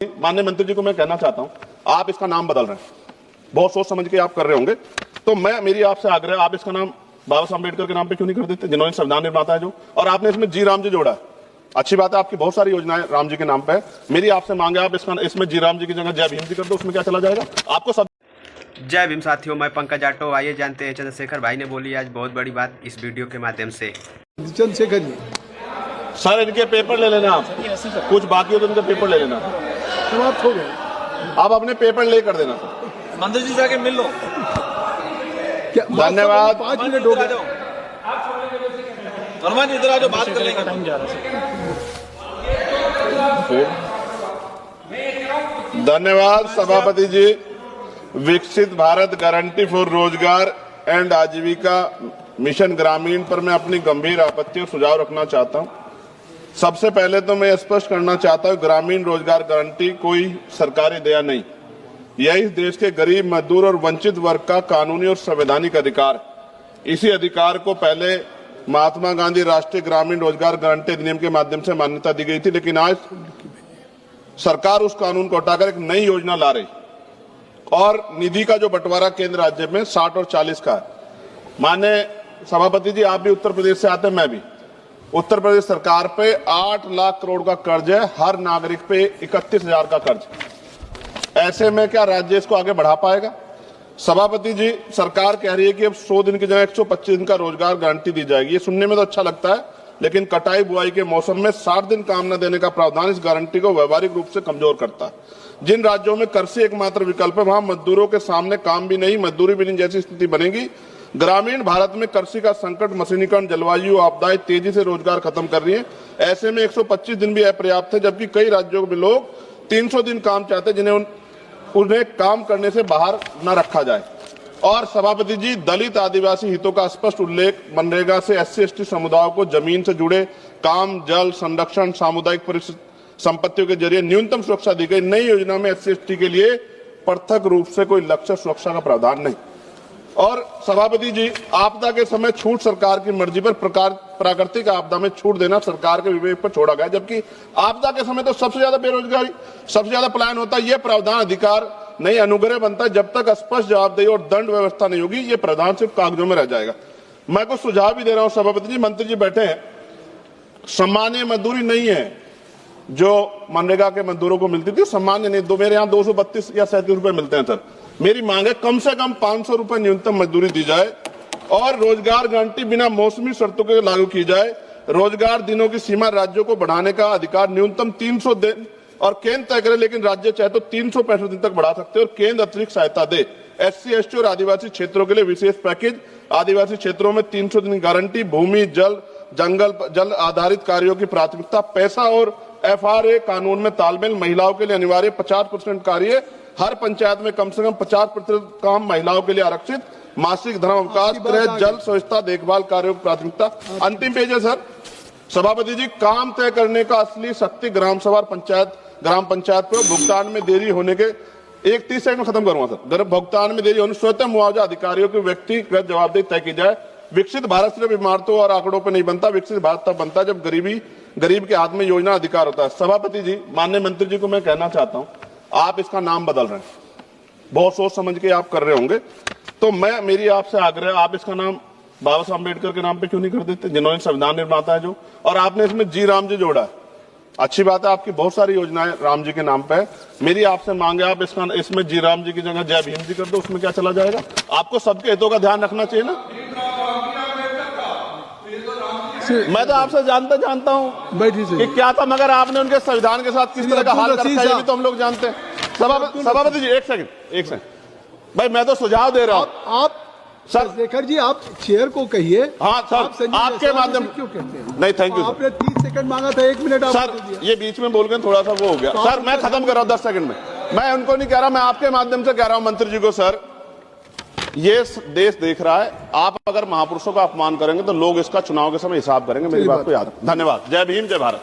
माननीय मंत्री जी को मैं कहना चाहता हूं, आप इसका नाम बदल रहे हैं, बहुत सोच समझ के आप कर रहे होंगे, तो मेरी आपसे आग्रह, आप इसका नाम बाबा साहब अम्बेडकर के नाम पे क्यों नहीं कर देते, जिन्होंने संविधान निर्माता है जो, और आपने इसमें जी राम जी जोड़ा है। अच्छी बात है, आपकी बहुत सारी योजनाएं राम जी के नाम पे है। मेरी आपसे मांग है, आप इसमें जी राम जी की जगह जय भीम जी कर दो, उसमें क्या चला जाएगा आपको सब। जय भीम साथियों, मैं पंकज आटो। आइए जानते हैं चंद्रशेखर भाई ने बोली आज बहुत बड़ी बात इस वीडियो के माध्यम से। चंद्रशेखर जी सर, इनके पेपर ले लेना, आप कुछ बाकी हो तो इनके पेपर ले लेना, समाप्त हो गए। आप अपने पेपर ले कर देना सर। मंत्री जी से आके मिल लो। क्या धन्यवाद। 5 मिनट हो गए। वर्मा जी इधर आ जाओ, बात कर लेंगे। टाइम जा रहा है। धन्यवाद सभापति जी। विकसित भारत गारंटी फॉर रोजगार एंड आजीविका मिशन ग्रामीण पर मैं अपनी गंभीर आपत्ति और सुझाव रखना चाहता हूं। सबसे पहले तो मैं स्पष्ट करना चाहता हूं, ग्रामीण रोजगार गारंटी कोई सरकारी दया नहीं, यह इस देश के गरीब, मजदूर और वंचित वर्ग का कानूनी और संवैधानिक अधिकार है। इसी अधिकार को पहले महात्मा गांधी राष्ट्रीय ग्रामीण रोजगार गारंटी अधिनियम के माध्यम से मान्यता दी गई थी, लेकिन आज सरकार उस कानून को हटाकर एक नई योजना ला रही और निधि का जो बंटवारा केंद्र राज्य में 60 और 40 का है। माननीय सभापति जी, आप भी उत्तर प्रदेश से आते हैं, मैं भी। उत्तर प्रदेश सरकार पे 8 लाख करोड़ का कर्ज है, हर नागरिक पे 31,000 का कर्ज। ऐसे में क्या राज्य इसको आगे बढ़ा पाएगा? सभापति जी, सरकार कह रही है कि अब 100 दिन की जगह 125 दिन का रोजगार गारंटी दी जाएगी। ये सुनने में तो अच्छा लगता है, लेकिन कटाई बुआई के मौसम में 60 दिन काम न देने का प्रावधान इस गारंटी को व्यवहारिक रूप से कमजोर करता है। जिन राज्यों में कृषि एकमात्र विकल्प है, वहां मजदूरों के सामने काम भी नहीं, मजदूरी भी नहीं जैसी स्थिति बनेगी। ग्रामीण भारत में कृषि का संकट, मशीनीकरण, जलवायु आपदाएं तेजी से रोजगार खत्म कर रही है। ऐसे में 125 दिन भी अपर्याप्त है, जबकि कई राज्यों में लोग 300 दिन काम चाहते हैं, जिन्हें उन्हें काम करने से बाहर न रखा जाए। और सभापति जी, दलित आदिवासी हितों का स्पष्ट उल्लेख, मनरेगा से SC/ST समुदायों को जमीन से जुड़े काम, जल संरक्षण, सामुदायिक संपत्तियों के जरिए न्यूनतम सुरक्षा दी गई। नई योजना में SC/ST के लिए पृथक रूप से कोई लक्ष्य सुरक्षा का प्रावधान नहीं। और सभापति जी, आपदा के समय छूट सरकार की मर्जी पर, प्राकृतिक आपदा में छूट देना सरकार के विवेक पर छोड़ा गया, जबकि आपदा के समय तो सबसे ज्यादा बेरोजगारी, सबसे ज्यादा पलायन होता है। यह प्रावधान अधिकार नहीं, अनुग्रह बनता है। जब तक स्पष्ट जवाबदेही और दंड व्यवस्था नहीं होगी, ये प्रावधान सिर्फ कागजों में रह जाएगा। मैं कुछ सुझाव भी दे रहा हूं सभापति जी, मंत्री जी बैठे हैं। सामान्य मजदूरी नहीं है जो मनरेगा के मजदूरों को मिलती थी, सामान्य नहीं। मेरे यहाँ 232 या 37 रुपए मिलते हैं सर। मेरी मांग है कम से कम 500 रुपए न्यूनतम मजदूरी दी जाए और रोजगार गारंटी बिना मौसमी शर्तों के लागू की जाए। रोजगार दिनों की सीमा राज्यों को बढ़ाने का अधिकार न्यूनतम 300 दिन और केंद्र तय करे, लेकिन राज्य चाहे तो 365 दिन तक बढ़ा सकते हैं और केंद्र अतिरिक्त सहायता दे। SC/ST और आदिवासी क्षेत्रों के लिए विशेष पैकेज, आदिवासी क्षेत्रों में 300 दिन की गारंटी, भूमि, जल आधारित कार्यों की प्राथमिकता, पैसा और FRA कानून में तालमेल, महिलाओं के लिए अनिवार्य 50% कार्य, हर पंचायत में कम से कम 50% काम महिलाओं के लिए आरक्षित, मासिक धर्म अवकाश, गृह, जल, स्वच्छता, देखभाल कार्यों की प्राथमिकता। अंतिम पेज है सर। सभापति जी, काम तय करने का असली शक्ति ग्राम सभा, ग्राम पंचायत पर भुगतान में देरी होने के 30 सेकंड में खत्म करूंगा सर। भुगतान में देरी होने, स्वतः मुआवजा अधिकारियों की व्यक्तिगत जवाबदेही तय की जाए। विकसित भारत सिर्फ इमारतों और आंकड़ों पर नहीं बनता, विकसित भारत तब बनता है जब गरीब के हाथ में योजना अधिकार होता है। सभापति जी, माननीय मंत्री जी को मैं कहना चाहता हूं, आप इसका नाम बदल रहे हैं, बहुत सोच समझ के आप कर रहे होंगे, तो मेरी आपसे आग्रह, आप इसका नाम बाबा साहब अम्बेडकर के नाम पे क्यों नहीं कर देते, जिन्होंने संविधान निर्माता है जो, और आपने इसमें जी राम जी जोड़ा है। अच्छी बात है, आपकी बहुत सारी योजनाएं राम जी के नाम पे है। मेरी आपसे मांग है, आप इसमें जी राम जी की जगह जय भीम जी कर दो, उसमें क्या चला जाएगा। आपको सबके हितों का ध्यान रखना चाहिए ना। मैं तो आपसे जानता हूं कि क्या था, मगर आपने उनके संविधान के साथ किस तरह का हाल कर रखा है, ये भी तो हम लोग जानते हैं। सभापति जी, एक सेकंड भाई, मैं तो सुझाव दे रहा हूं। आप चंद्रशेखर जी, आप चेयर को कहिए। हाँ सर, आपके माध्यम क्यों कहते हैं? नहीं, थैंक यू आपने 30 सेकंड मांगा था, 1 मिनट सर। ये बीच में बोल गए, थोड़ा सा वो हो गया सर। मैं खत्म कर रहा हूं 10 सेकंड में। मैं उनको नहीं कह रहा, मैं आपके माध्यम से कह रहा हूं मंत्री जी को, सर ये देश देख रहा है, आप अगर महापुरुषों का अपमान करेंगे तो लोग इसका चुनाव के समय हिसाब करेंगे। मेरी बात को याद रखें। धन्यवाद। जय भीम, जय भारत।